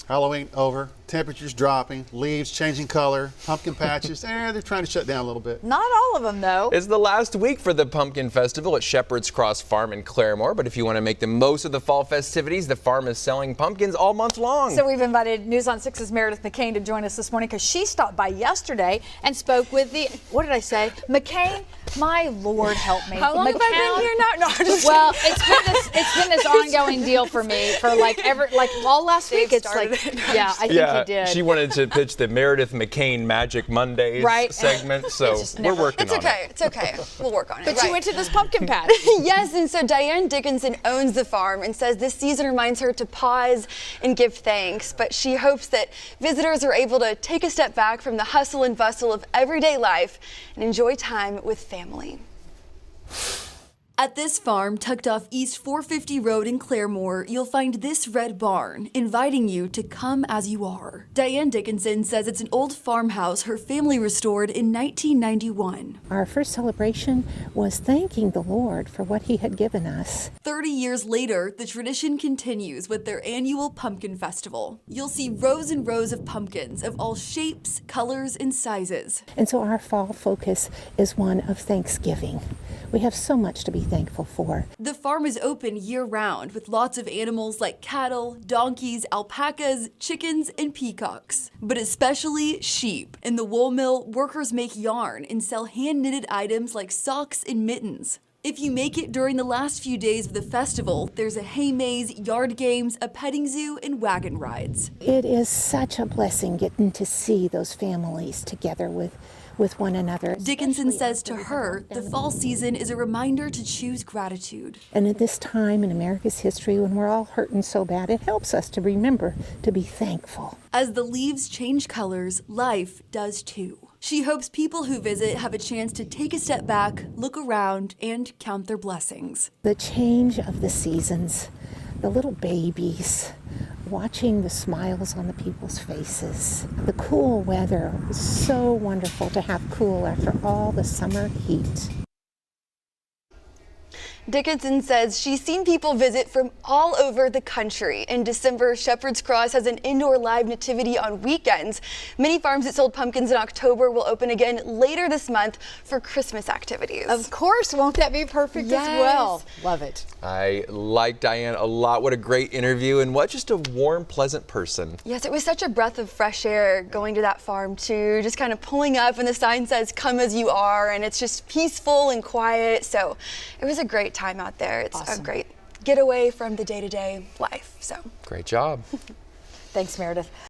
Halloween over, temperatures dropping, leaves changing color, pumpkin patches, they're trying to shut down a little bit. Not all of them, though. It's the last week for the Pumpkin Festival at Shepherd's Cross Farm in Claremore, but if you want to make the most of the fall festivities, the farm is selling pumpkins all month long. So we've invited News on 6's Meredith McCain to join us this morning because she stopped by yesterday and spoke with the, what did I say? McCain? My Lord, help me. How long have I been here now? No, I'm just well, it's been this ongoing deal for me for like all last week. It's like, yeah, I think you did. She wanted to pitch the Meredith McCain Magic Mondays segment, so we're working on it. It's okay. We'll work on it. But you went to this pumpkin patch. Yes, and so Diane Dickinson owns the farm and says this season reminds her to pause and give thanks, but she hopes that visitors are able to take a step back from the hustle and bustle of everyday life and enjoy time with family. At this farm, tucked off East 450 Road in Claremore, you'll find this red barn, inviting you to come as you are. Diane Dickinson says it's an old farmhouse her family restored in 1991. Our first celebration was thanking the Lord for what He had given us. 30 years later, the tradition continues with their annual pumpkin festival. You'll see rows and rows of pumpkins of all shapes, colors, and sizes. And so our fall focus is one of thanksgiving. We have so much to be thankful for. The farm is open year-round with lots of animals like cattle, donkeys, alpacas, chickens, and peacocks. But especially sheep. In the wool mill, workers make yarn and sell hand-knitted items like socks and mittens. If you make it during the last few days of the festival, there's a hay maze, yard games, a petting zoo, and wagon rides. It is such a blessing getting to see those families together with one another. Dickinson says to her, the fall season is a reminder to choose gratitude. And at this time in America's history when we're all hurting so bad, it helps us to remember to be thankful. As the leaves change colors, life does too. She hopes people who visit have a chance to take a step back, look around, and count their blessings. The change of the seasons, the little babies, watching the smiles on the people's faces. The cool weather was so wonderful to have cool after all the summer heat. Dickinson says she's seen people visit from all over the country. In December, Shepherd's Cross has an indoor live nativity on weekends. Many farms that sold pumpkins in October will open again later this month for Christmas activities. Of course, won't that be perfect as well? Love it. I like Diane a lot. What a great interview, and what just a warm, pleasant person. Yes, it was such a breath of fresh air going to that farm too, just kind of pulling up and the sign says come as you are, and it's just peaceful and quiet. So it was a great time out there. It's a great getaway from the day-to-day life. So great job. Thanks, Meredith.